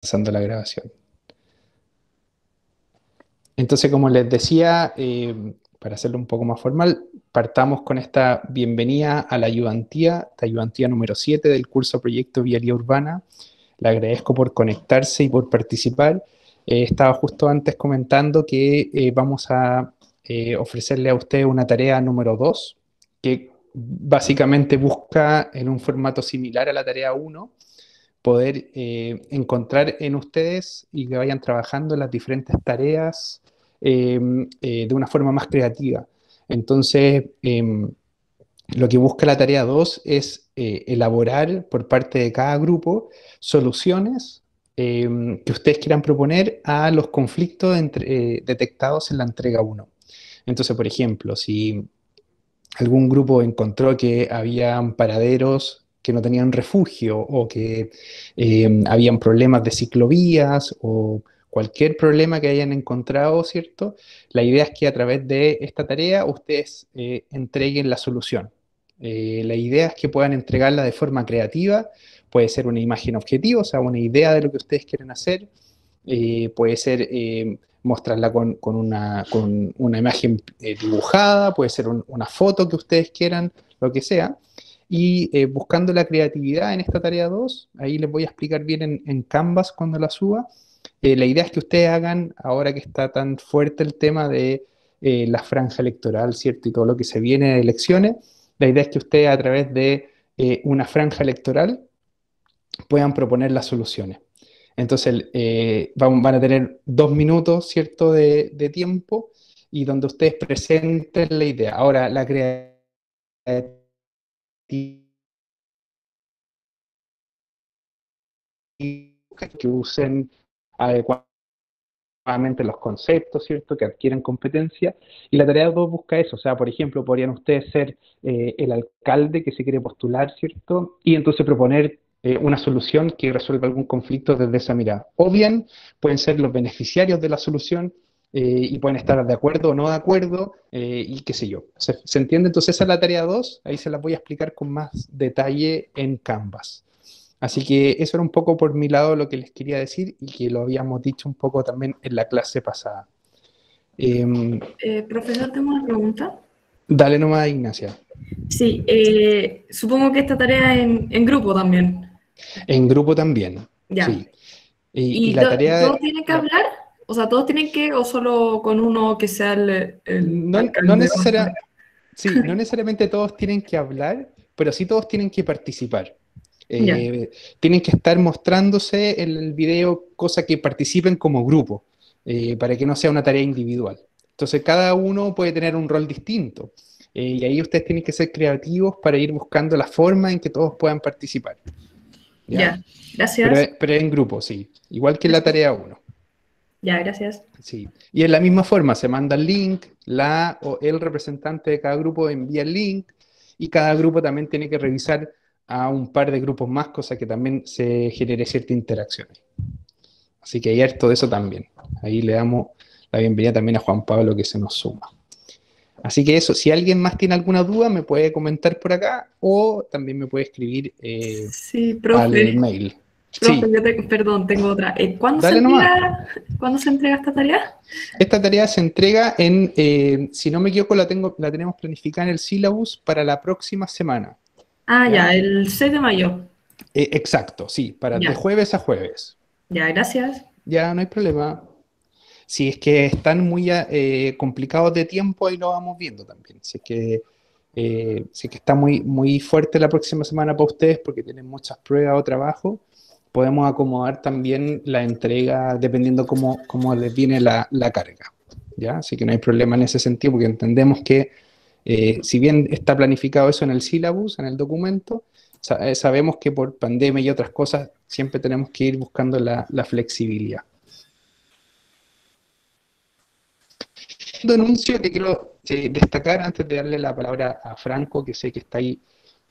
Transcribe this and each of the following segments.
Comenzando la grabación. Entonces, como les decía, para hacerlo un poco más formal, partamos con esta bienvenida a la ayudantía número 7 del curso Proyecto Vialidad Urbana. Le agradezco por conectarse y por participar. Estaba justo antes comentando que vamos a ofrecerle a usted una tarea número 2, que básicamente busca en un formato similar a la tarea uno poder encontrar en ustedes y que vayan trabajando las diferentes tareas de una forma más creativa. Entonces, lo que busca la tarea 2 es elaborar por parte de cada grupo soluciones que ustedes quieran proponer a los conflictos detectados en la entrega uno. Entonces, por ejemplo, si algún grupo encontró que habían paraderos que no tenían refugio o que habían problemas de ciclovías o cualquier problema que hayan encontrado, ¿cierto? La idea es que a través de esta tarea ustedes entreguen la solución. La idea es que puedan entregarla de forma creativa, puede ser una imagen objetiva, o sea, una idea de lo que ustedes quieren hacer, puede ser mostrarla con una imagen dibujada, puede ser una foto que ustedes quieran, lo que sea. Y buscando la creatividad en esta tarea 2 ahí les voy a explicar bien en Canvas cuando la suba. La idea es que ustedes hagan, ahora que está tan fuerte el tema de la franja electoral, ¿cierto? Y todo lo que se viene de elecciones, la idea es que ustedes a través de una franja electoral puedan proponer las soluciones. Entonces, van a tener 2 minutos, ¿cierto?, de tiempo y donde ustedes presenten la idea. Ahora, la creatividad que usen adecuadamente los conceptos, ¿cierto?, que adquieren competencia. Y la tarea 2 busca eso. O sea, por ejemplo, podrían ustedes ser el alcalde que se quiere postular, ¿cierto? Y entonces proponer una solución que resuelva algún conflicto desde esa mirada. O bien pueden ser los beneficiarios de la solución y pueden estar de acuerdo o no de acuerdo y qué sé yo. ¿Se entiende? Entonces esa es la tarea 2. Ahí se las voy a explicar con más detalle en Canvas. Así que eso era un poco por mi lado lo que les quería decir y que lo habíamos dicho un poco también en la clase pasada. Eh, Profesor, tengo una pregunta. Dale nomás, Ignacia. Sí, supongo que esta tarea es en grupo también. En grupo también, Ya. sí. Y ¿Y la tarea, todos tienen que hablar? O sea, ¿todos tienen que o solo con uno que sea el no alcalde? sí, no necesariamente todos tienen que hablar, pero sí todos tienen que participar. Ya, Eh, Tienen que estar mostrándose en el video, cosa que participen como grupo, para que no sea una tarea individual. Entonces, cada uno puede tener un rol distinto. Y ahí ustedes tienen que ser creativos para ir buscando la forma en que todos puedan participar. ¿Ya? ya. Gracias. Pero en grupo, sí. Igual que en la Gracias. tarea uno. Ya, gracias. Sí. Y en la misma forma se manda el link, la o el representante de cada grupo envía el link y cada grupo también tiene que revisar a un par de grupos más, cosa que también se genere cierta interacción. Así que hay harto de eso también. Ahí le damos la bienvenida también a Juan Pablo que se nos suma. Así que eso, si alguien más tiene alguna duda, me puede comentar por acá o también me puede escribir Sí, al profe. mail. Profe, Sí, perdón, tengo otra. dale nomás. ¿Cuándo se entrega esta tarea? Esta tarea se entrega si no me equivoco, la tenemos planificada en el syllabus para la próxima semana. Ah, ya, ¿Ya? el 6 de mayo. Exacto, sí, de Ya, jueves a jueves. ya, gracias. Ya no hay problema. Si es que están muy complicados de tiempo, ahí lo vamos viendo también. Si es que está muy, muy fuerte la próxima semana para ustedes porque tienen muchas pruebas o trabajo, podemos acomodar también la entrega dependiendo cómo les viene la carga. ¿Ya? Así que no hay problema en ese sentido porque entendemos que si bien está planificado eso en el syllabus, en el documento, sabemos que por pandemia y otras cosas siempre tenemos que ir buscando la flexibilidad. Un anuncio que quiero destacar antes de darle la palabra a Franco, que sé que está ahí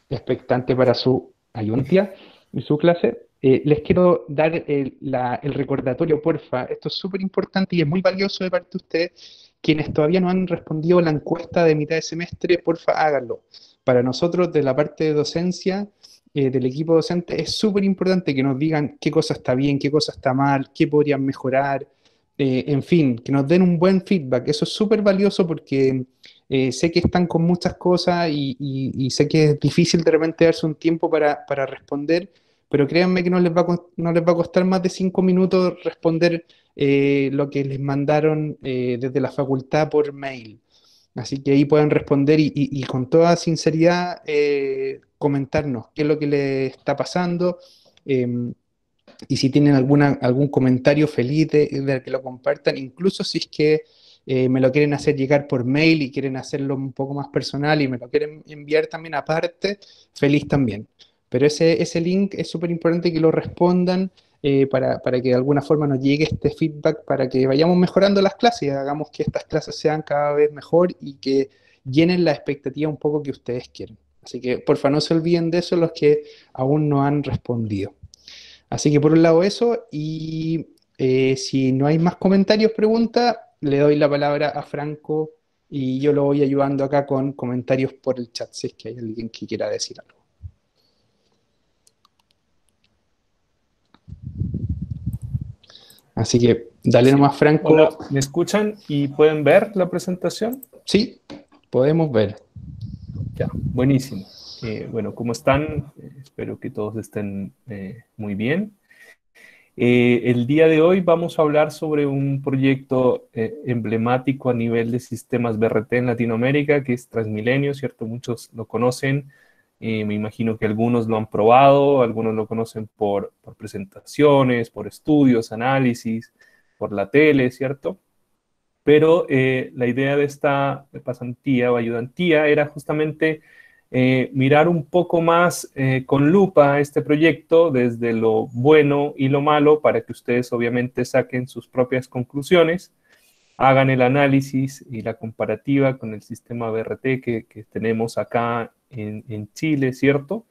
expectante para su ayuntía y su clase. Les quiero dar el recordatorio, porfa. Esto es súper importante y es muy valioso de parte de ustedes. Quienes todavía no han respondido a la encuesta de mitad de semestre, porfa, háganlo. Para nosotros, de la parte de docencia, del equipo docente, es súper importante que nos digan qué cosa está bien, qué cosa está mal, qué podrían mejorar, en fin, que nos den un buen feedback. Eso es súper valioso porque sé que están con muchas cosas y sé que es difícil de repente darse un tiempo para responder, pero créanme que no les va a costar más de 5 minutos responder lo que les mandaron desde la facultad por mail. Así que ahí pueden responder y con toda sinceridad comentarnos qué es lo que les está pasando, eh, y si tienen algún comentario feliz de que lo compartan, incluso si es que me lo quieren hacer llegar por mail y quieren hacerlo un poco más personal y me lo quieren enviar también aparte, feliz también. Pero ese link es súper importante que lo respondan para que de alguna forma nos llegue este feedback, para que vayamos mejorando las clases y hagamos que estas clases sean cada vez mejor y que llenen la expectativa un poco que ustedes quieren. Así que porfa no se olviden de eso los que aún no han respondido. Así que por un lado eso, y si no hay más comentarios, preguntas, le doy la palabra a Franco y yo lo voy ayudando acá con comentarios por el chat, si es que hay alguien que quiera decir algo. Así que dale Sí. nomás, Hola, Franco. ¿me escuchan y pueden ver la presentación? Sí, podemos ver. Ya, buenísimo. Bueno, ¿cómo están? Espero que todos estén muy bien. El día de hoy vamos a hablar sobre un proyecto emblemático a nivel de sistemas BRT en Latinoamérica, que es Transmilenio, ¿cierto? Muchos lo conocen. Me imagino que algunos lo han probado, algunos lo conocen por presentaciones, por estudios, análisis, por la tele, ¿cierto? Pero la idea de esta pasantía o ayudantía era justamente mirar un poco más con lupa este proyecto desde lo bueno y lo malo para que ustedes obviamente saquen sus propias conclusiones, hagan el análisis y la comparativa con el sistema BRT que tenemos acá en Chile, ¿cierto?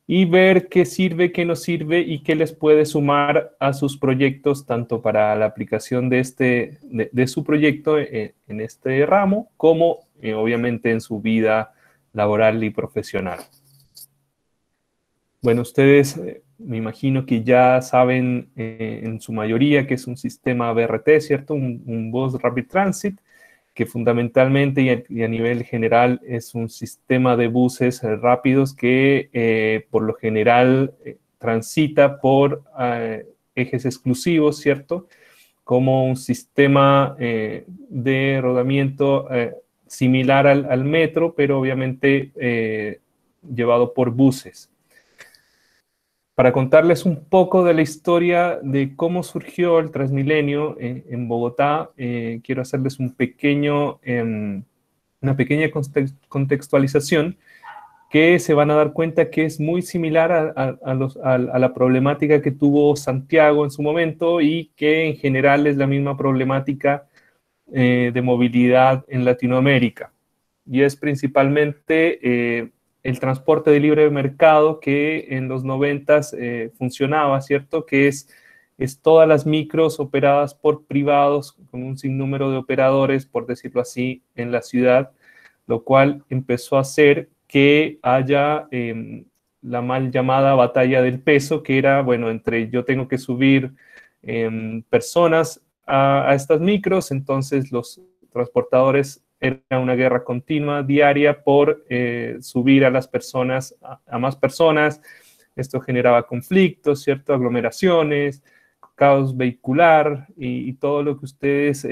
Y ver qué sirve, qué no sirve y qué les puede sumar a sus proyectos, tanto para la aplicación de su proyecto en este ramo, como obviamente en su vida laboral y profesional. Bueno, ustedes me imagino que ya saben en su mayoría que es un sistema BRT, ¿cierto? Un Bus Rapid Transit, que fundamentalmente y a nivel general es un sistema de buses rápidos que por lo general transita por ejes exclusivos, ¿cierto? Como un sistema de rodamiento similar al metro, pero obviamente llevado por buses. Para contarles un poco de la historia de cómo surgió el Transmilenio en Bogotá, quiero hacerles una pequeña contextualización que se van a dar cuenta que es muy similar a la problemática que tuvo Santiago en su momento y que en general es la misma problemática de movilidad en Latinoamérica. Y es principalmente el transporte de libre mercado que en los 90s funcionaba, ¿cierto? Que es todas las micros operadas por privados con un sinnúmero de operadores, por decirlo así, en la ciudad, lo cual empezó a hacer que haya la mal llamada batalla del peso, que era, bueno, entre yo tengo que subir personas a estas micros, entonces los transportadores era una guerra continua, diaria, por subir a las personas, a más personas. Esto generaba conflictos, ¿cierto? Aglomeraciones, caos vehicular y todo lo que ustedes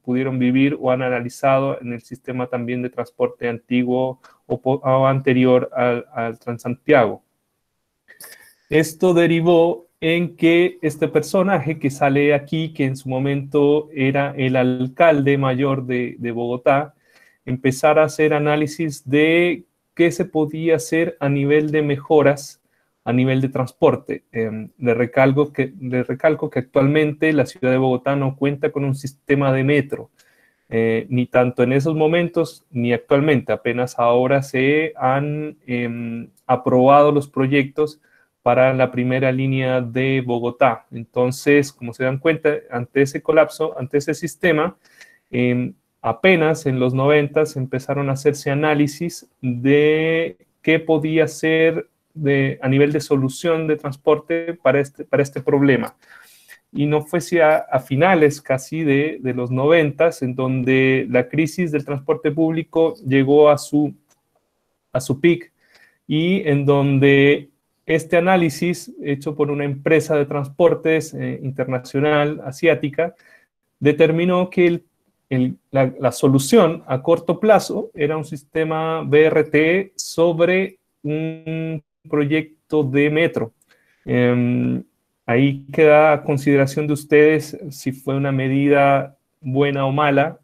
pudieron vivir o han analizado en el sistema también de transporte antiguo o anterior al Transantiago. Esto derivó en que este personaje que sale aquí, que en su momento era el alcalde mayor de Bogotá, empezara a hacer análisis de qué se podía hacer a nivel de mejoras, a nivel de transporte. Le recalco que actualmente la ciudad de Bogotá no cuenta con un sistema de metro, ni tanto en esos momentos ni actualmente. Apenas ahora se han aprobado los proyectos para la primera línea de Bogotá. Entonces, como se dan cuenta, ante ese colapso, ante ese sistema, apenas en los 90 empezaron a hacerse análisis de qué podía ser a nivel de solución de transporte para este problema. Y no fue a finales casi de los 90s, en donde la crisis del transporte público llegó a su peak, y en donde este análisis hecho por una empresa de transportes internacional asiática determinó que la solución a corto plazo era un sistema BRT sobre un proyecto de metro. Ahí queda a consideración de ustedes si fue una medida buena o mala,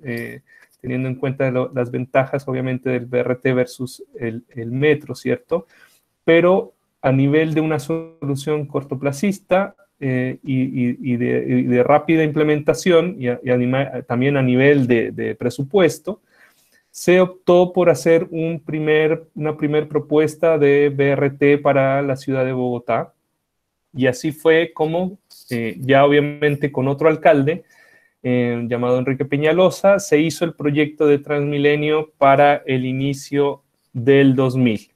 teniendo en cuenta las ventajas, obviamente, del BRT versus el metro, ¿cierto? Pero a nivel de una solución cortoplacista y de rápida implementación, y también a nivel de presupuesto, se optó por hacer una primer propuesta de BRT para la ciudad de Bogotá. Y así fue como, ya obviamente con otro alcalde, llamado Enrique Peñalosa, se hizo el proyecto de Transmilenio para el inicio del 2000.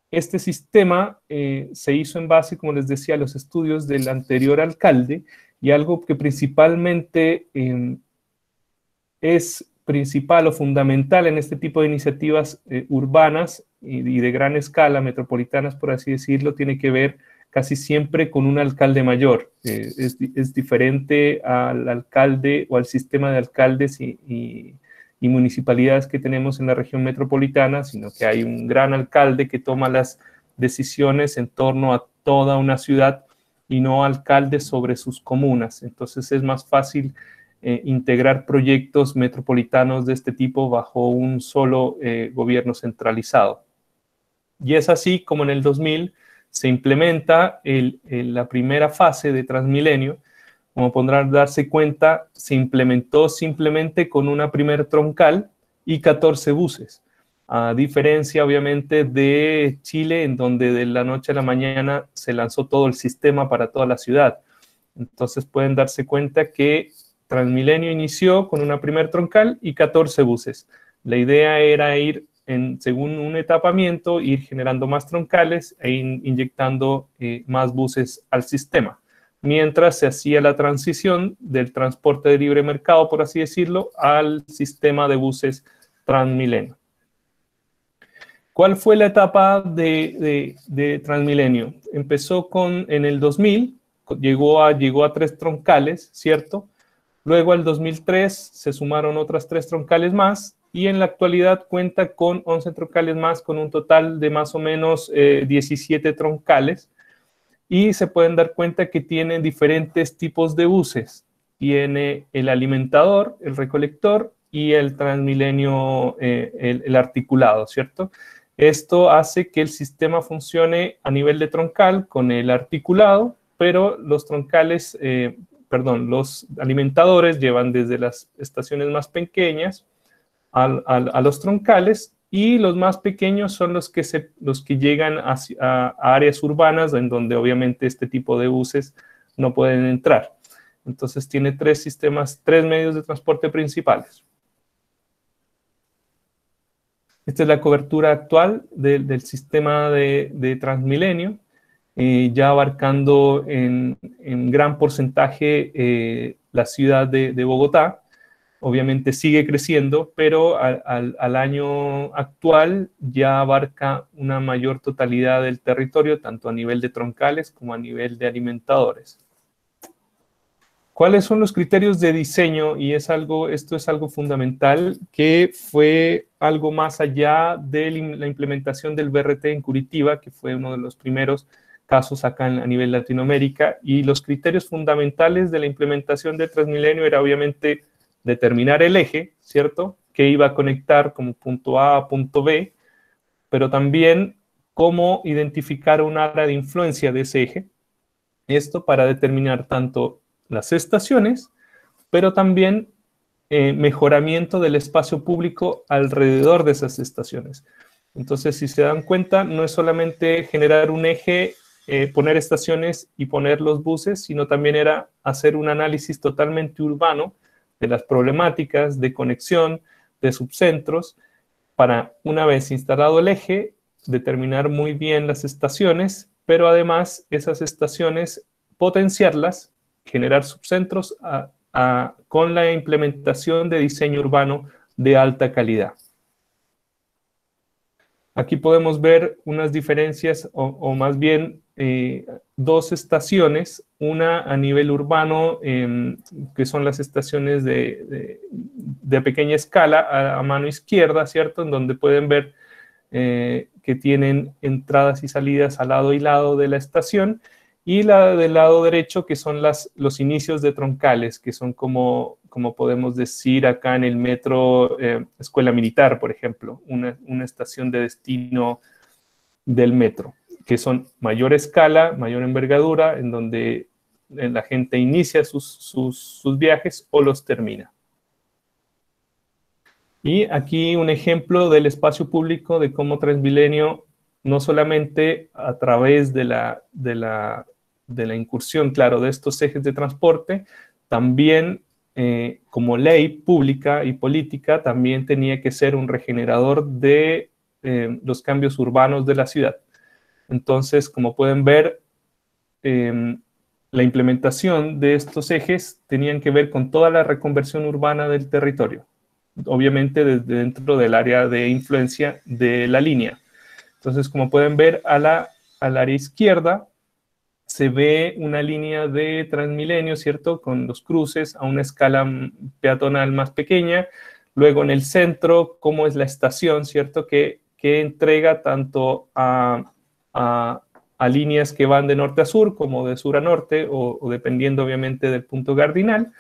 Este sistema se hizo en base, como les decía, a los estudios del anterior alcalde, y algo que principalmente es principal o fundamental en este tipo de iniciativas urbanas y de gran escala, metropolitanas, por así decirlo, tiene que ver casi siempre con un alcalde mayor. Es diferente al alcalde o al sistema de alcaldes y municipalidades que tenemos en la región metropolitana, sino que hay un gran alcalde que toma las decisiones en torno a toda una ciudad y no alcaldes sobre sus comunas. Entonces es más fácil integrar proyectos metropolitanos de este tipo bajo un solo gobierno centralizado. Y es así como en el 2000 se implementa la primera fase de Transmilenio. Como podrán darse cuenta, se implementó simplemente con una primer troncal y 14 buses. A diferencia, obviamente, de Chile, en donde de la noche a la mañana se lanzó todo el sistema para toda la ciudad. Entonces pueden darse cuenta que Transmilenio inició con una primer troncal y 14 buses. La idea era ir, según un etapamiento, ir generando más troncales e inyectando más buses al sistema, mientras se hacía la transición del transporte de libre mercado, por así decirlo, al sistema de buses Transmilenio. ¿Cuál fue la etapa de Transmilenio? Empezó en el 2000, llegó a 3 troncales, ¿cierto? Luego, al 2003, se sumaron otras 3 troncales más, y en la actualidad cuenta con 11 troncales más, con un total de más o menos 17 troncales. Y se pueden dar cuenta que tiene diferentes tipos de buses. Tiene el alimentador, el recolector y el Transmilenio, el articulado, ¿cierto? Esto hace que el sistema funcione a nivel de troncal con el articulado, pero los alimentadores llevan desde las estaciones más pequeñas a los troncales, y los más pequeños son los que llegan a áreas urbanas, en donde obviamente este tipo de buses no pueden entrar. Entonces tiene 3 medios de transporte principales. Esta es la cobertura actual del sistema de Transmilenio, ya abarcando en gran porcentaje la ciudad de Bogotá. Obviamente sigue creciendo, pero al año actual ya abarca una mayor totalidad del territorio, tanto a nivel de troncales como a nivel de alimentadores. ¿Cuáles son los criterios de diseño? Y esto es algo fundamental, que fue algo más allá de la implementación del BRT en Curitiba, que fue uno de los primeros casos acá a nivel Latinoamérica. Y los criterios fundamentales de la implementación del Transmilenio era obviamente determinar el eje, ¿cierto?, que iba a conectar como punto A a punto B, pero también cómo identificar un área de influencia de ese eje. Esto para determinar tanto las estaciones, pero también mejoramiento del espacio público alrededor de esas estaciones. Entonces, si se dan cuenta, no es solamente generar un eje, poner estaciones y poner los buses, sino también era hacer un análisis totalmente urbano de las problemáticas de conexión, de subcentros, para, una vez instalado el eje, determinar muy bien las estaciones, pero además esas estaciones potenciarlas, generar subcentros con la implementación de diseño urbano de alta calidad. Aquí podemos ver unas diferencias, o más bien dos estaciones, una a nivel urbano, que son las estaciones de pequeña escala a mano izquierda, ¿cierto? En donde pueden ver que tienen entradas y salidas al lado y lado de la estación, y la del lado derecho, que son los inicios de troncales, que son como podemos decir acá en el metro Escuela Militar, por ejemplo, una estación de destino del metro, que son mayor escala, mayor envergadura, en donde la gente inicia sus viajes o los termina. Y aquí un ejemplo del espacio público de cómo Transmilenio, no solamente a través de la incursión, claro, de estos ejes de transporte, también como ley pública y política, también tenía que ser un regenerador de los cambios urbanos de la ciudad. Entonces, como pueden ver, la implementación de estos ejes tenían que ver con toda la reconversión urbana del territorio, obviamente desde dentro del área de influencia de la línea. Entonces, como pueden ver, al área izquierda se ve una línea de Transmilenio, ¿cierto? Con los cruces a una escala peatonal más pequeña. Luego en el centro, cómo es la estación, ¿cierto? Que entrega tanto a líneas que van de norte a sur como de sur a norte, o dependiendo obviamente del punto cardinal,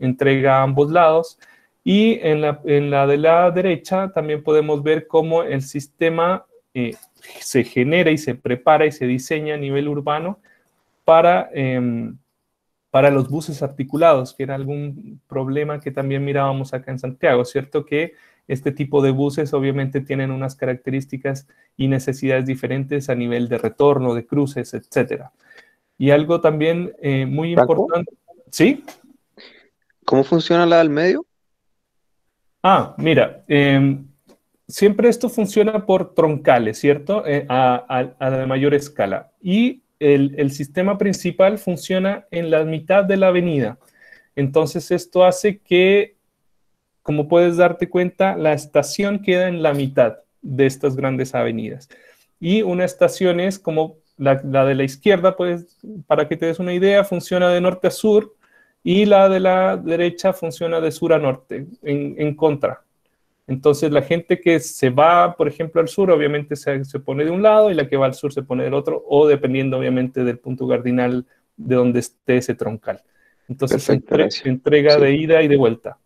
entrega a ambos lados. Y en la de la derecha también podemos ver cómo el sistema se genera y se prepara y se diseña a nivel urbano para los buses articulados, que era algún problema que también mirábamos acá en Santiago, ¿cierto? Que este tipo de buses obviamente tienen unas características y necesidades diferentes a nivel de retorno, de cruces, etc. Y algo también muy importante... ¿Sí? ¿Cómo funciona la del medio? Mira, siempre esto funciona por troncales, ¿cierto? A la mayor escala. Y el sistema principal funciona en la mitad de la avenida. Entonces esto hace que, como puedes darte cuenta, la estación queda en la mitad de estas grandes avenidas. Y una estación es como la de la izquierda, pues, para que te des una idea, funciona de norte a sur, y la de la derecha funciona de sur a norte, en contra. Entonces la gente que se va, por ejemplo, al sur, obviamente se pone de un lado, y la que va al sur se pone del otro, o dependiendo obviamente del punto cardinal de donde esté ese troncal. Entonces entrega de ida y de vuelta.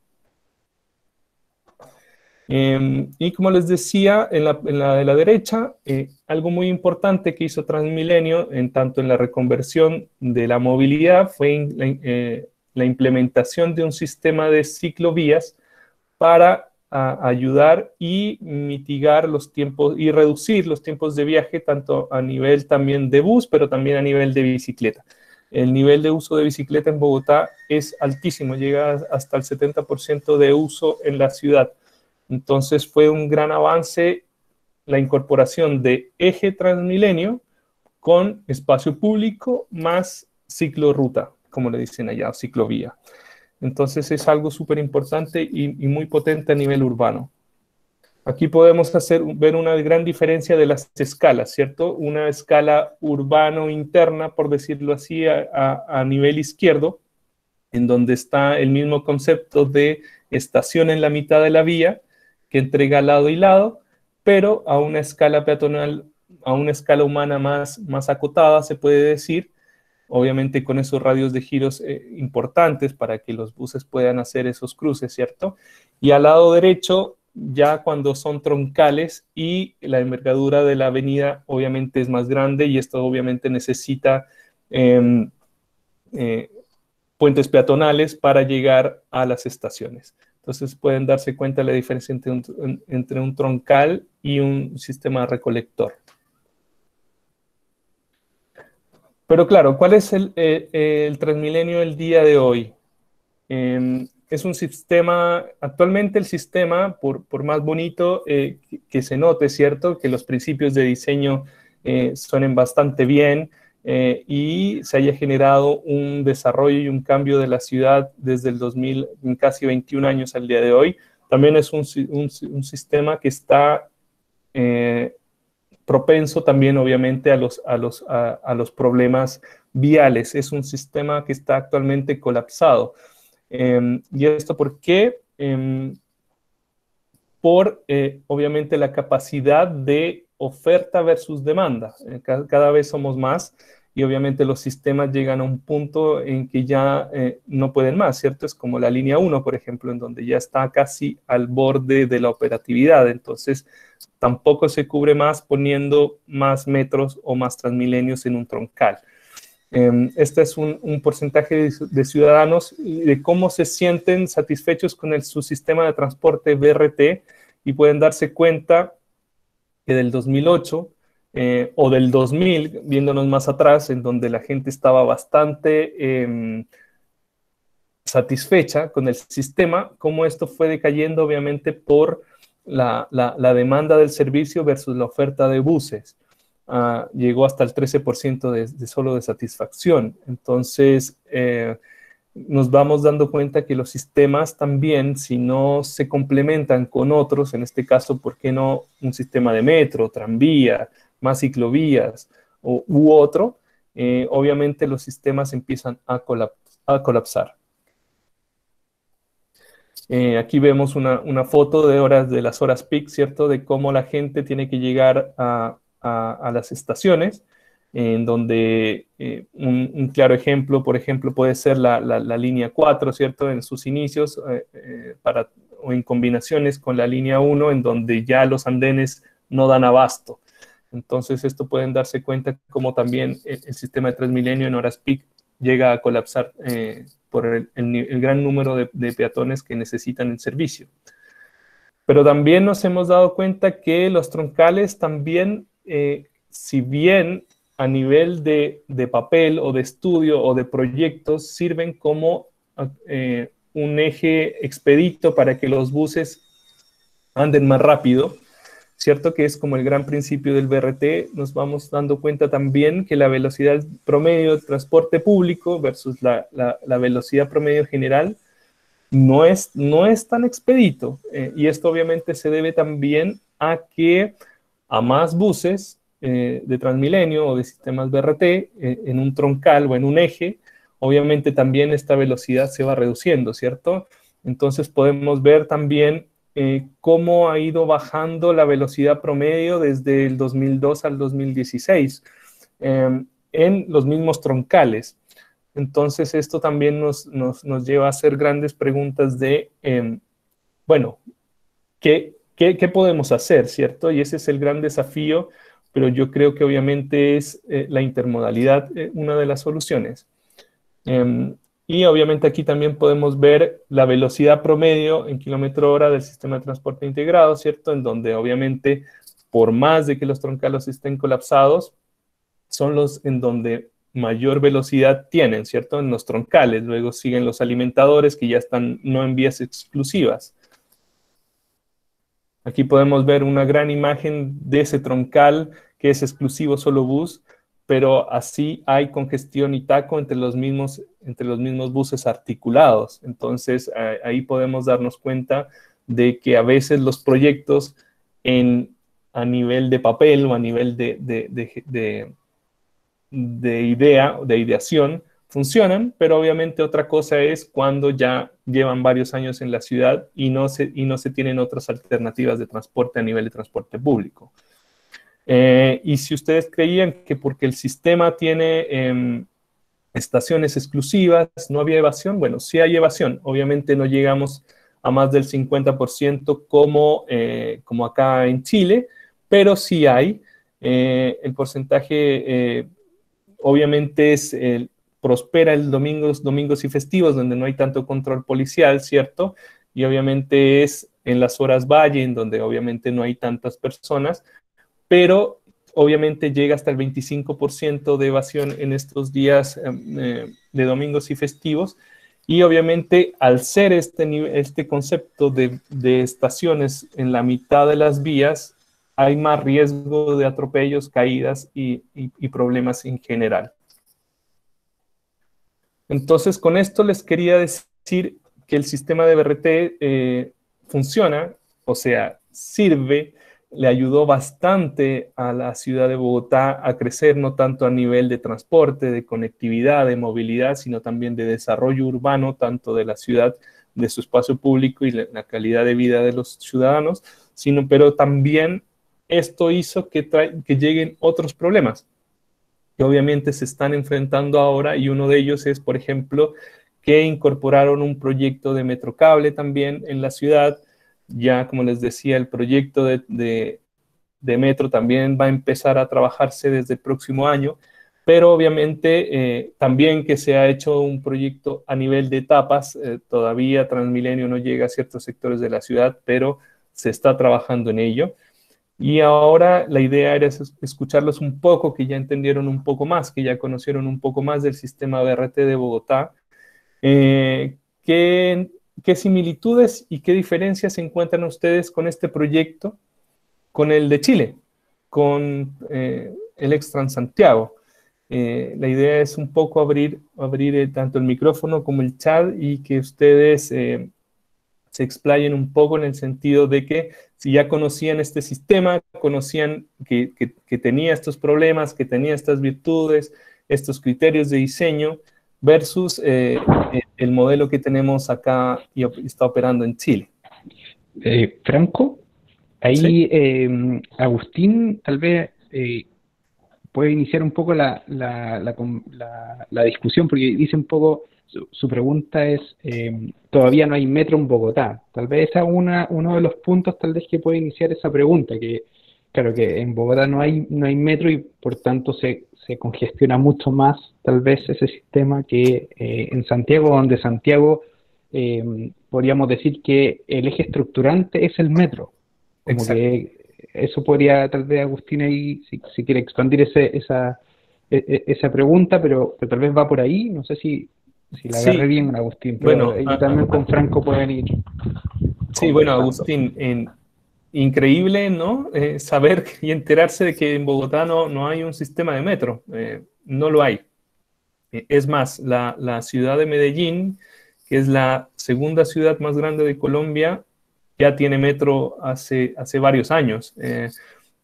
Y como les decía, en la de la derecha, algo muy importante que hizo Transmilenio, tanto en la reconversión de la movilidad, fue la implementación de un sistema de ciclovías para ayudar y mitigar los tiempos y reducir los tiempos de viaje, tanto a nivel también de bus, pero también a nivel de bicicleta. El nivel de uso de bicicleta en Bogotá es altísimo, llega hasta el 70% de uso en la ciudad. Entonces fue un gran avance la incorporación de eje Transmilenio con espacio público más ciclorruta, como le dicen allá, o ciclovía. Entonces es algo súper importante y muy potente a nivel urbano. Aquí podemos ver una gran diferencia de las escalas, ¿cierto? Una escala urbano interna, por decirlo así, a nivel izquierdo, en donde está el mismo concepto de estación en la mitad de la vía, que entrega lado y lado, pero a una escala peatonal, a una escala humana más acotada, se puede decir, obviamente con esos radios de giros importantes para que los buses puedan hacer esos cruces, ¿cierto? Y al lado derecho, ya cuando son troncales y la envergadura de la avenida obviamente es más grande, y esto obviamente necesita puentes peatonales para llegar a las estaciones. Entonces pueden darse cuenta de la diferencia entre un troncal y un sistema recolector. Pero claro, ¿cuál es el Transmilenio el día de hoy? es un sistema, actualmente el sistema, por más bonito que se note, ¿cierto? Que los principios de diseño suenen bastante bien y se haya generado un desarrollo y un cambio de la ciudad desde el 2000, en casi 21 años al día de hoy. También es un sistema que está propenso también, obviamente, a los problemas viales. Es un sistema que está actualmente colapsado. ¿Y esto por qué? Obviamente, la capacidad de oferta versus demanda. Cada vez somos más y obviamente los sistemas llegan a un punto en que ya no pueden más, ¿cierto? Es como la línea 1, por ejemplo, en donde ya está casi al borde de la operatividad. Entonces, tampoco se cubre más poniendo más metros o más transmilenios en un troncal. Este es un porcentaje de ciudadanos y de cómo se sienten satisfechos con su sistema de transporte BRT, y pueden darse cuenta que del 2008 o del 2000, viéndonos más atrás, en donde la gente estaba bastante satisfecha con el sistema, cómo esto fue decayendo obviamente por la demanda del servicio versus la oferta de buses. Llegó hasta el 13% solo de satisfacción. Entonces, nos vamos dando cuenta que los sistemas también, si no se complementan con otros, en este caso, ¿por qué no un sistema de metro, tranvía, más ciclovías u otro? Obviamente los sistemas empiezan a colapsar. Aquí vemos una foto de las horas peak, ¿cierto? De cómo la gente tiene que llegar a las estaciones, en donde un claro ejemplo, por ejemplo, puede ser la línea 4, ¿cierto? En sus inicios, o en combinaciones con la línea 1, en donde ya los andenes no dan abasto. Entonces, esto pueden darse cuenta como también el sistema de Transmilenio en horas peak llega a colapsar por el gran número de peatones que necesitan el servicio. Pero también nos hemos dado cuenta que los troncales también, si bien a nivel de papel o de estudio o de proyectos, sirven como un eje expedito para que los buses anden más rápido, ¿cierto? Que es como el gran principio del BRT. Nos vamos dando cuenta también que la velocidad promedio del transporte público versus la velocidad promedio general no es tan expedito. Y esto obviamente se debe también a que a más buses de Transmilenio o de sistemas BRT en un troncal o en un eje, obviamente también esta velocidad se va reduciendo, ¿cierto? Entonces podemos ver también cómo ha ido bajando la velocidad promedio desde el 2002 al 2016 en los mismos troncales. Entonces esto también nos lleva a hacer grandes preguntas de, bueno, ¿qué podemos hacer, ¿cierto? Y ese es el gran desafío, pero yo creo que obviamente es la intermodalidad una de las soluciones. Y obviamente aquí también podemos ver la velocidad promedio en kilómetro hora del sistema de transporte integrado, ¿cierto? En donde obviamente, por más de que los troncales estén colapsados, son los en donde mayor velocidad tienen, ¿cierto? En los troncales. Luego siguen los alimentadores que ya están no en vías exclusivas. Aquí podemos ver una gran imagen de ese troncal que es exclusivo solo bus, pero así hay congestión y taco entre los mismos buses articulados. Entonces, ahí podemos darnos cuenta de que a veces los proyectos a nivel de papel o a nivel de idea, de ideación, funcionan, pero obviamente otra cosa es cuando ya llevan varios años en la ciudad y no se tienen otras alternativas de transporte a nivel de transporte público. Y si ustedes creían que porque el sistema tiene estaciones exclusivas no había evasión, bueno, sí hay evasión. Obviamente no llegamos a más del 50% como acá en Chile, pero sí hay. El porcentaje obviamente prospera el domingos y festivos, donde no hay tanto control policial, ¿cierto? Y obviamente es en las horas valle, en donde obviamente no hay tantas personas, pero obviamente llega hasta el 25% de evasión en estos días de domingos y festivos. Y obviamente, al ser este concepto de estaciones en la mitad de las vías, hay más riesgo de atropellos, caídas y problemas en general. Entonces, con esto les quería decir que el sistema de BRT funciona, o sea, sirve, le ayudó bastante a la ciudad de Bogotá a crecer, no tanto a nivel de transporte, de conectividad, de movilidad, sino también de desarrollo urbano, tanto de la ciudad, de su espacio público y la calidad de vida de los ciudadanos, pero también esto hizo que lleguen otros problemas que obviamente se están enfrentando ahora, y uno de ellos es, por ejemplo, que incorporaron un proyecto de metrocable también en la ciudad. Ya, como les decía, el proyecto de metro también va a empezar a trabajarse desde el próximo año, pero obviamente también que se ha hecho un proyecto a nivel de etapas, todavía Transmilenio no llega a ciertos sectores de la ciudad, pero se está trabajando en ello. Y ahora la idea era escucharlos un poco, que ya entendieron un poco más, que ya conocieron un poco más del sistema BRT de Bogotá. ¿Qué similitudes y qué diferencias encuentran ustedes con este proyecto, con el de Chile, con el Ex-Transantiago? La idea es un poco abrir tanto el micrófono como el chat y que ustedes se explayen un poco en el sentido de que si ya conocían este sistema, conocían que tenía estos problemas, que tenía estas virtudes, estos criterios de diseño, versus el modelo que tenemos acá y está operando en Chile. Franco, ahí ¿sí? Agustín tal vez puede iniciar un poco la discusión, porque dice un poco, su pregunta es, todavía no hay metro en Bogotá. Tal vez esa es uno de los puntos tal vez que puede iniciar esa pregunta, que claro que en Bogotá no hay metro y por tanto se congestiona mucho más tal vez ese sistema que en Santiago, donde Santiago podríamos decir que el eje estructurante es el metro. Como exacto. Que eso podría tal vez Agustín ahí, si quiere expandir esa pregunta, pero tal vez va por ahí, no sé si la agarré bien, Agustín, pero bueno, ahí también con Franco pueden ir. Sí, bueno, Agustín, increíble, ¿no? Saber y enterarse de que en Bogotá no hay un sistema de metro, no lo hay. Es más, la ciudad de Medellín, que es la segunda ciudad más grande de Colombia, ya tiene metro hace varios años,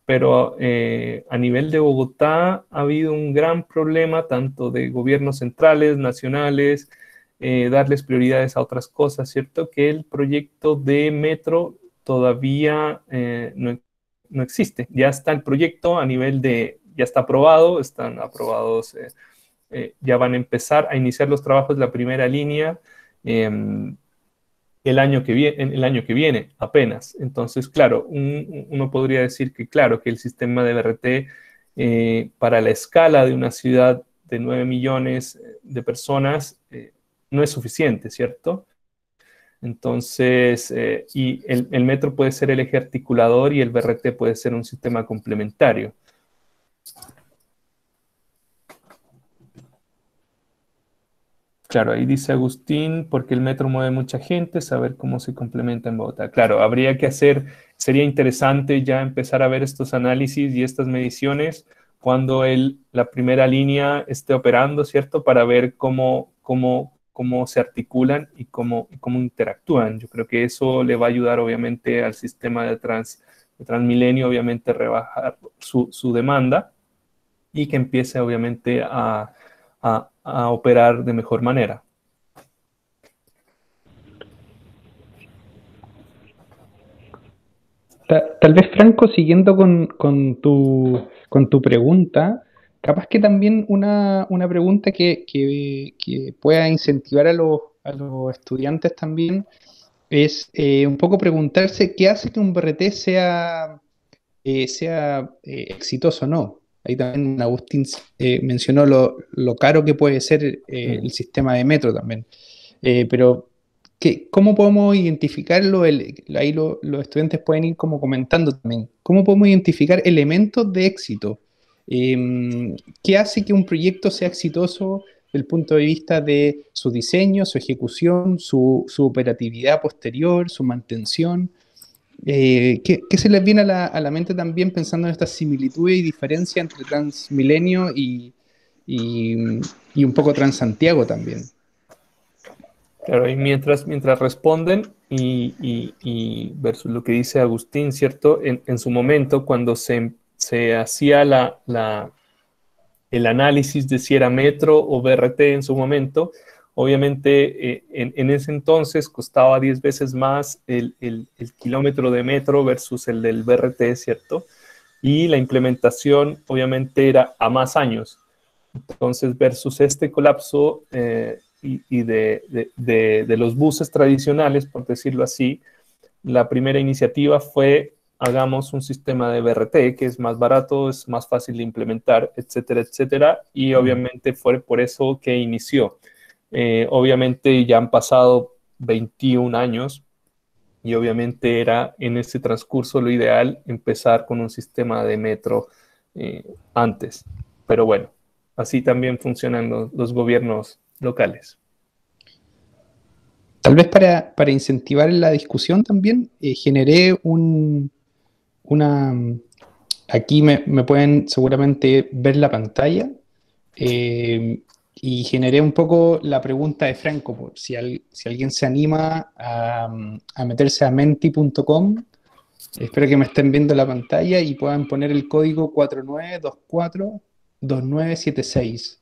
pero a nivel de Bogotá ha habido un gran problema tanto de gobiernos centrales, nacionales, darles prioridades a otras cosas, ¿cierto? Que el proyecto de metro todavía no existe. Ya está el proyecto a nivel ya está aprobado, están aprobados, ya van a empezar a iniciar los trabajos de la primera línea, el año que viene apenas. Entonces, claro, uno podría decir que, claro, que el sistema de BRT para la escala de una ciudad de 9 millones de personas no es suficiente, ¿cierto? Entonces, y el metro puede ser el eje articulador y el BRT puede ser un sistema complementario. Claro, ahí dice Agustín, porque el metro mueve mucha gente, saber cómo se complementa en Bogotá. Claro, habría que sería interesante ya empezar a ver estos análisis y estas mediciones cuando la primera línea esté operando, ¿cierto? Para ver cómo se articulan y cómo interactúan. Yo creo que eso le va a ayudar, obviamente, al sistema de Transmilenio, obviamente, a rebajar su demanda y que empiece, obviamente, a operar de mejor manera. Tal vez, Franco, siguiendo con tu pregunta, capaz que también una pregunta que pueda incentivar a los estudiantes también es un poco preguntarse qué hace que un BRT sea exitoso o no. Ahí también Agustín mencionó lo caro que puede ser el sistema de metro también. Pero, ¿cómo podemos identificarlo? Ahí los estudiantes pueden ir como comentando también. ¿Cómo podemos identificar elementos de éxito? ¿Qué hace que un proyecto sea exitoso del punto de vista de su diseño, su ejecución, su operatividad posterior, su mantención. ¿Qué se les viene a la mente también pensando en estas similitudes y diferencias entre Transmilenio y, y un poco Transantiago también? Claro, y mientras responden y versus lo que dice Agustín, ¿cierto? En su momento, cuando se hacía el análisis de si era metro o BRT en su momento, obviamente en ese entonces costaba 10 veces más el kilómetro de metro versus el del BRT, ¿cierto? Y la implementación obviamente era a más años. Entonces, versus este colapso y de los buses tradicionales, por decirlo así, la primera iniciativa fue hagamos un sistema de BRT que es más barato, es más fácil de implementar, etcétera, etcétera, y obviamente fue por eso que inició. Obviamente ya han pasado 21 años y obviamente era en ese transcurso lo ideal empezar con un sistema de metro antes, pero bueno, así también funcionan los gobiernos locales. Tal vez para incentivar la discusión también, generé una... Aquí me pueden seguramente ver la pantalla, y generé un poco la pregunta de Franco, por si alguien se anima a meterse a menti.com. Espero que me estén viendo la pantalla y puedan poner el código 49242976.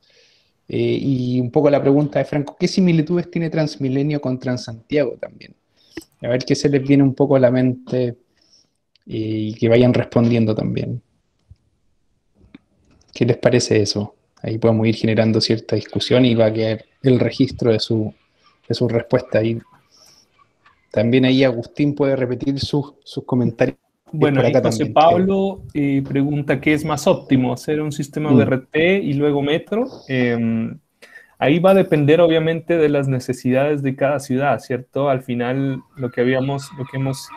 Y un poco la pregunta de Franco, ¿qué similitudes tiene Transmilenio con Transantiago también? A ver qué se les viene un poco a la mente y que vayan respondiendo también. ¿Qué les parece eso? Ahí podemos ir generando cierta discusión y va a quedar el registro de su respuesta. Y también ahí Agustín puede repetir sus comentarios. Bueno, por ahí acá José también, Pablo pregunta qué es más óptimo, hacer un sistema BRT y luego metro. Ahí va a depender obviamente de las necesidades de cada ciudad, ¿cierto? Al final lo que hemos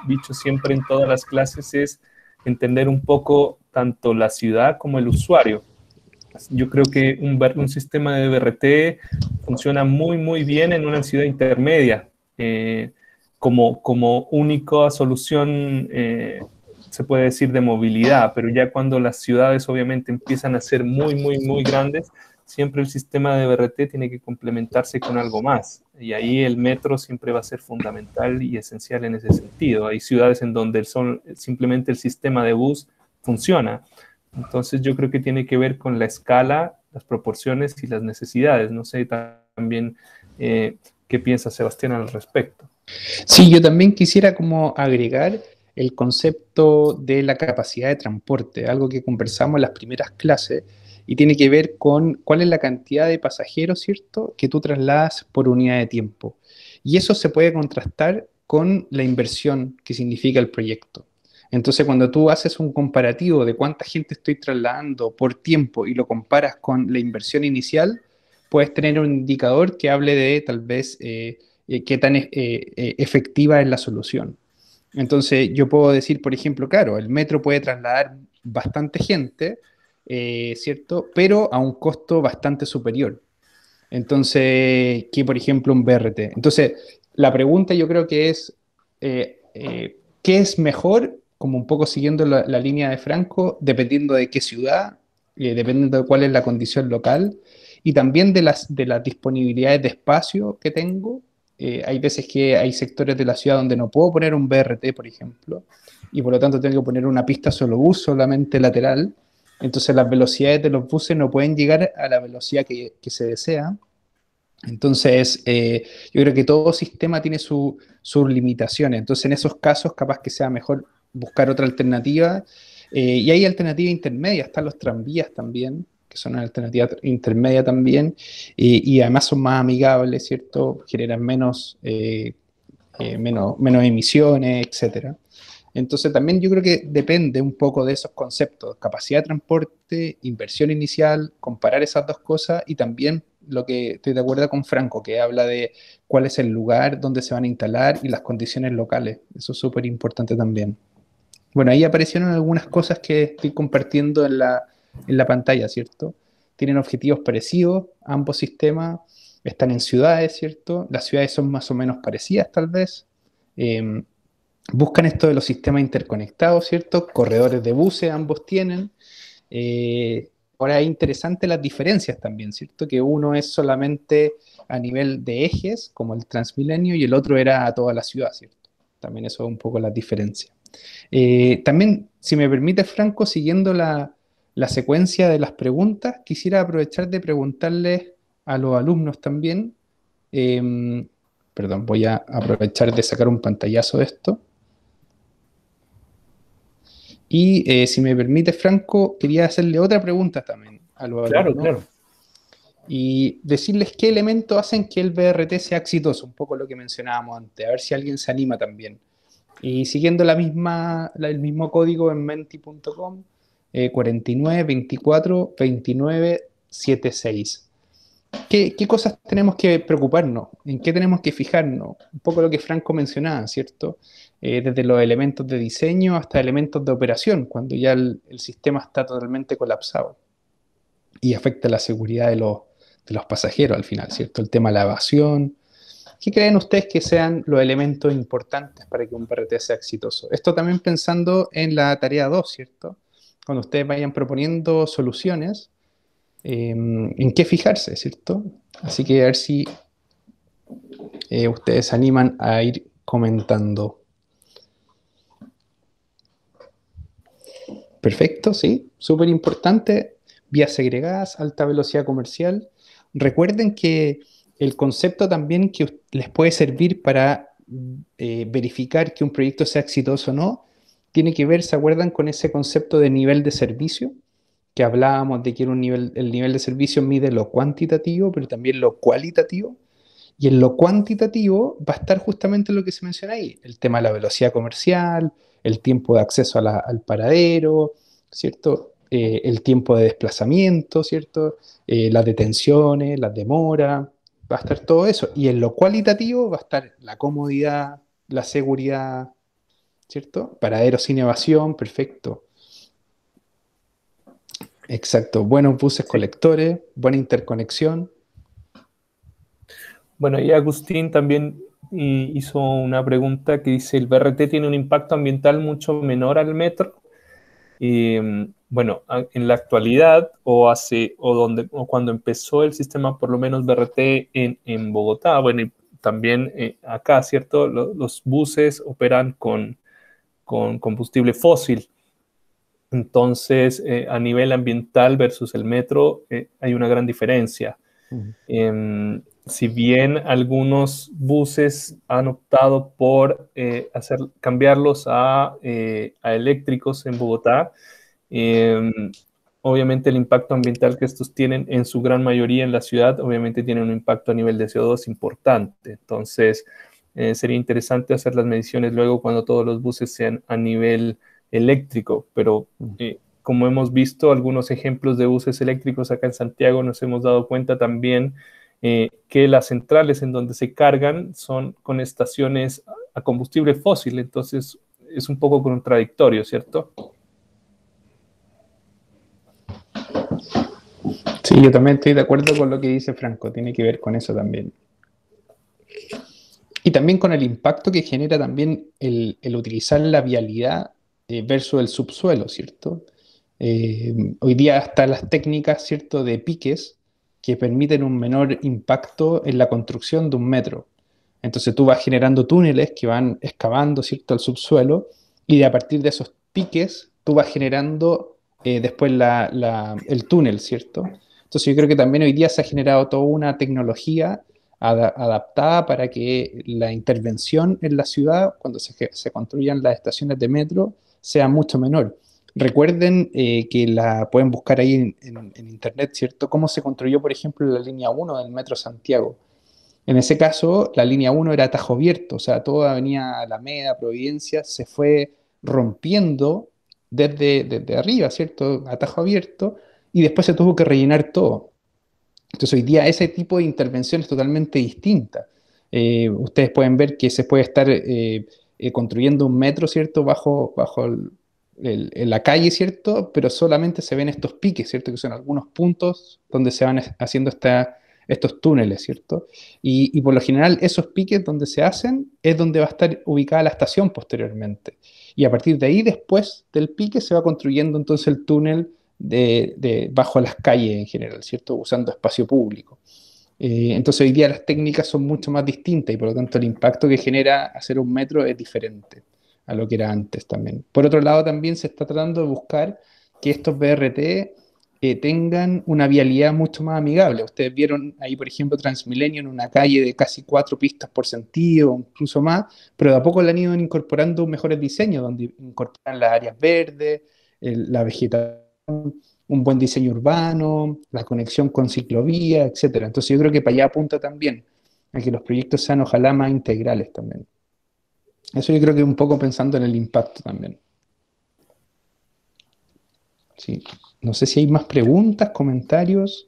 dicho siempre en todas las clases es entender un poco tanto la ciudad como el usuario. Yo creo que un sistema de BRT funciona muy, muy bien en una ciudad intermedia, como única solución, se puede decir, de movilidad, pero ya cuando las ciudades obviamente empiezan a ser muy, muy, muy grandes, siempre el sistema de BRT tiene que complementarse con algo más. Y ahí el metro siempre va a ser fundamental y esencial en ese sentido. Hay ciudades en donde simplemente el sistema de bus funciona. Entonces yo creo que tiene que ver con la escala, las proporciones y las necesidades. No sé también qué piensa Sebastián al respecto. Sí, yo también quisiera como agregar el concepto de la capacidad de transporte, algo que conversamos en las primeras clases, y tiene que ver con cuál es la cantidad de pasajeros, ¿cierto?, que tú trasladas por unidad de tiempo. Y eso se puede contrastar con la inversión que significa el proyecto. Entonces, cuando tú haces un comparativo de cuánta gente estoy trasladando por tiempo y lo comparas con la inversión inicial, puedes tener un indicador que hable de tal vez qué tan efectiva es la solución. Entonces, yo puedo decir, por ejemplo, claro, el metro puede trasladar bastante gente, ¿cierto? Pero a un costo bastante superior. Entonces, que por ejemplo un BRT. Entonces, la pregunta yo creo que es, ¿qué es mejor? Como un poco siguiendo la línea de Franco, dependiendo de qué ciudad, dependiendo de cuál es la condición local, y también de las disponibilidades de espacio que tengo. Hay veces que hay sectores de la ciudad donde no puedo poner un BRT, por ejemplo, y por lo tanto tengo que poner una pista solo bus, solamente lateral. Entonces las velocidades de los buses no pueden llegar a la velocidad que se desea. Entonces, yo creo que todo sistema tiene sus limitaciones. Entonces, en esos casos, capaz que sea mejor buscar otra alternativa. Y hay alternativas intermedias, están los tranvías también, que son una alternativa intermedia también, y además son más amigables, ¿cierto? Generan menos emisiones, etcétera. Entonces también yo creo que depende un poco de esos conceptos, capacidad de transporte, inversión inicial, comparar esas dos cosas y también lo que estoy de acuerdo con Franco, que habla de cuál es el lugar donde se van a instalar y las condiciones locales. Eso es súper importante también. Bueno, ahí aparecieron algunas cosas que estoy compartiendo en la pantalla, ¿cierto? tienen objetivos parecidos, ambos sistemas están en ciudades, ¿cierto? Las ciudades son más o menos parecidas tal vez. Eh, Buscan esto de los sistemas interconectados, ¿cierto? Corredores de buses ambos tienen. Ahora es interesante las diferencias también, ¿cierto? Que uno es solamente a nivel de ejes, como el Transmilenio, y el otro era a toda la ciudad, ¿cierto? También eso es un poco la diferencia. También, si me permite, Franco, siguiendo la secuencia de las preguntas, quisiera aprovechar de preguntarles a los alumnos también. Perdón, voy a aprovechar de sacar un pantallazo de esto. Y si me permite, Franco, quería hacerle otra pregunta también a los alumnos. Claro. Y decirles qué elementos hacen que el BRT sea exitoso, un poco lo que mencionábamos antes, a ver si alguien se anima también. Y siguiendo el mismo código en menti.com, 49 24 29 76. ¿Qué cosas tenemos que preocuparnos? ¿En qué tenemos que fijarnos? Un poco lo que Franco mencionaba, ¿cierto? Desde los elementos de diseño hasta elementos de operación, cuando ya el sistema está totalmente colapsado y afecta la seguridad de los pasajeros al final, ¿cierto? El tema de la evasión. ¿Qué creen ustedes que sean los elementos importantes para que un BRT sea exitoso? Esto también pensando en la tarea 2, ¿cierto? Cuando ustedes vayan proponiendo soluciones, en qué fijarse, ¿cierto? Así que a ver si ustedes se animan a ir comentando. Perfecto, sí, súper importante. Vías segregadas, alta velocidad comercial. Recuerden que el concepto también que les puede servir para verificar que un proyecto sea exitoso o no, tiene que ver, ¿se acuerdan con ese concepto de nivel de servicio? Que hablábamos de que era el nivel de servicio mide lo cuantitativo, pero también lo cualitativo. Y en lo cuantitativo va a estar justamente lo que se menciona ahí, el tema de la velocidad comercial, el tiempo de acceso al paradero, ¿cierto? El tiempo de desplazamiento, ¿cierto? Las detenciones, las demoras, va a estar todo eso. Y en lo cualitativo va a estar la comodidad, la seguridad, ¿cierto? Paradero sin evasión, perfecto. Exacto, buenos buses colectores, buena interconexión. Bueno, y Agustín también hizo una pregunta que dice, ¿el BRT tiene un impacto ambiental mucho menor al metro? Bueno, en la actualidad o cuando empezó el sistema, por lo menos BRT en Bogotá, bueno, y también acá, ¿cierto? Los buses operan con combustible fósil. Entonces, a nivel ambiental versus el metro, hay una gran diferencia. Si bien algunos buses han optado por cambiarlos a eléctricos en Bogotá, obviamente el impacto ambiental que estos tienen en su gran mayoría en la ciudad, obviamente tienen un impacto a nivel de CO2 importante. Entonces, sería interesante hacer las mediciones luego cuando todos los buses sean a nivel eléctrico, pero como hemos visto algunos ejemplos de buses eléctricos acá en Santiago, nos hemos dado cuenta también que las centrales en donde se cargan son con estaciones a combustible fósil, entonces es un poco contradictorio, ¿cierto? Sí, yo también estoy de acuerdo con lo que dice Franco, tiene que ver con eso también. Y también con el impacto que genera también el utilizar la vialidad versus el subsuelo, ¿cierto? Hoy día están las técnicas, ¿cierto?, de piques que permiten un menor impacto en la construcción de un metro. Entonces tú vas generando túneles que van excavando, ¿cierto?, al subsuelo, y a partir de esos piques tú vas generando después el túnel, ¿cierto? Entonces yo creo que también hoy día se ha generado toda una tecnología adaptada para que la intervención en la ciudad, cuando se construyan las estaciones de metro, sea mucho menor. Recuerden que pueden buscar ahí en internet, ¿cierto? Cómo se construyó, por ejemplo, la línea 1 del Metro Santiago. En ese caso, la línea 1 era atajo abierto, o sea, toda Avenida Alameda, Providencia, se fue rompiendo desde arriba, ¿cierto? Atajo abierto, y después se tuvo que rellenar todo. Entonces hoy día ese tipo de intervención es totalmente distinta. Ustedes pueden ver que se puede estar construyendo un metro, ¿cierto? Bajo en la calle, ¿cierto? Pero solamente se ven estos piques, ¿cierto? Que son algunos puntos donde se van haciendo estos túneles, ¿cierto? Y por lo general esos piques donde se hacen es donde va a estar ubicada la estación posteriormente. Y a partir de ahí, después del pique, se va construyendo entonces el túnel bajo las calles en general, ¿cierto? Usando espacio público. Entonces hoy día las técnicas son mucho más distintas y por lo tanto el impacto que genera hacer un metro es diferente a lo que era antes también. Por otro lado, también se está tratando de buscar que estos BRT tengan una vialidad mucho más amigable. Ustedes vieron ahí, por ejemplo, Transmilenio en una calle de casi 4 pistas por sentido, incluso más, pero de a poco le han ido incorporando mejores diseños, donde incorporan las áreas verdes, la vegetación, un buen diseño urbano, la conexión con ciclovía, etcétera. Entonces yo creo que para allá apunta también, a que los proyectos sean ojalá más integrales también. Eso yo creo que un poco pensando en el impacto también. Sí. No sé si hay más preguntas, comentarios.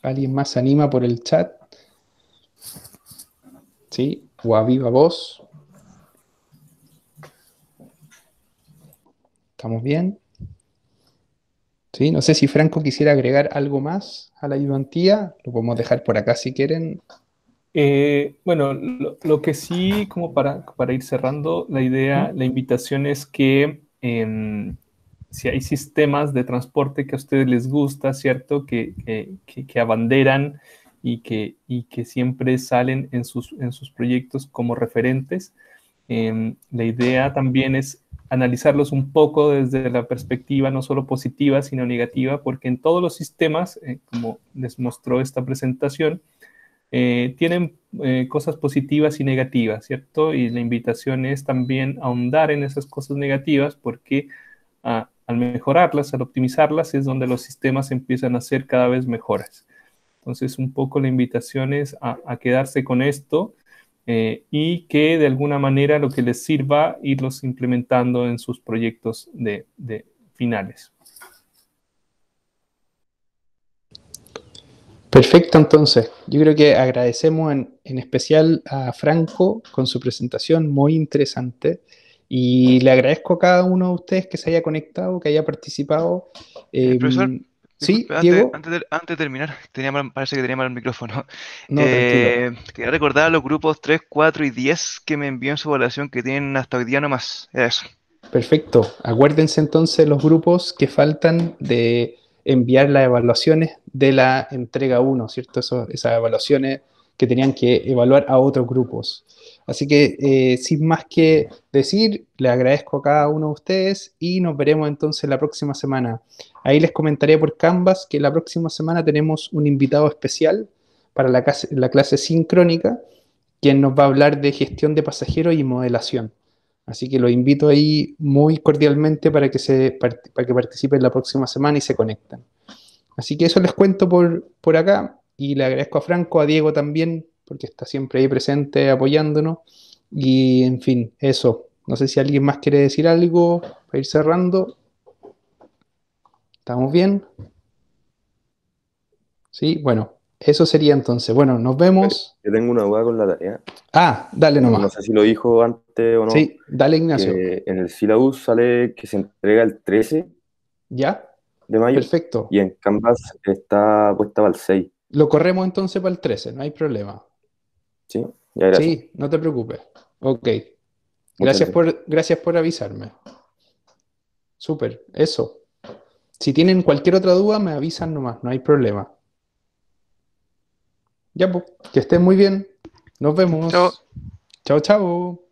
¿Alguien más se anima por el chat? ¿Sí? O a viva voz. ¿Estamos bien? ¿Sí? No sé si Franco quisiera agregar algo más a la ayudantía. Lo podemos dejar por acá si quieren. Bueno, lo que sí, como para ir cerrando, la idea, la invitación es que si hay sistemas de transporte que a ustedes les gusta, ¿cierto? Que abanderan y que siempre salen en sus proyectos como referentes, la idea también es analizarlos un poco desde la perspectiva no solo positiva, sino negativa, porque en todos los sistemas, como les mostró esta presentación, tienen cosas positivas y negativas, ¿cierto? Y la invitación es también ahondar en esas cosas negativas porque al mejorarlas, al optimizarlas, es donde los sistemas empiezan a ser cada vez mejores. Entonces, un poco la invitación es a quedarse con esto y que de alguna manera lo que les sirva irlos implementando en sus proyectos de finales. Perfecto, entonces. Yo creo que agradecemos en especial a Franco con su presentación muy interesante y le agradezco a cada uno de ustedes que se haya conectado, que haya participado. Profesor, Sí, disculpe, Diego. antes de terminar, parece que tenía mal el micrófono. No, tranquilo. Quería recordar a los grupos 3, 4 y 10 que me envió en su evaluación que tienen hasta hoy día nomás. Era eso. Perfecto. Acuérdense entonces los grupos que faltan de enviar las evaluaciones de la entrega 1, ¿cierto? Esas evaluaciones que tenían que evaluar a otros grupos. Así que, sin más que decir, les agradezco a cada uno de ustedes y nos veremos entonces la próxima semana. Ahí les comentaré por Canvas que la próxima semana tenemos un invitado especial para la clase sincrónica, quien nos va a hablar de gestión de pasajeros y modelación. Así que los invito ahí muy cordialmente para que participen la próxima semana y se conecten. Así que eso les cuento por acá y le agradezco a Franco, a Diego también, porque está siempre ahí presente apoyándonos. Y en fin, eso. No sé si alguien más quiere decir algo para ir cerrando. ¿Estamos bien? Sí, bueno, eso sería entonces. Bueno, nos vemos. Yo tengo una duda con la tarea. Ah, dale No nomás. sé si lo dijo antes o no. Sí, dale Ignacio. Que en el syllabus sale que se entrega el 13 ¿Ya? de mayo Perfecto. y en Canvas está puesta para el 6. Lo corremos entonces para el 13, no hay problema. ¿Sí? Ya, gracias. Sí, no te preocupes. Ok. Muchas Gracias por avisarme. Súper, eso. Si tienen cualquier otra duda, me avisan nomás, no hay problema. Ya, pues, que estén muy bien. Nos vemos. Chao. Chao, chao.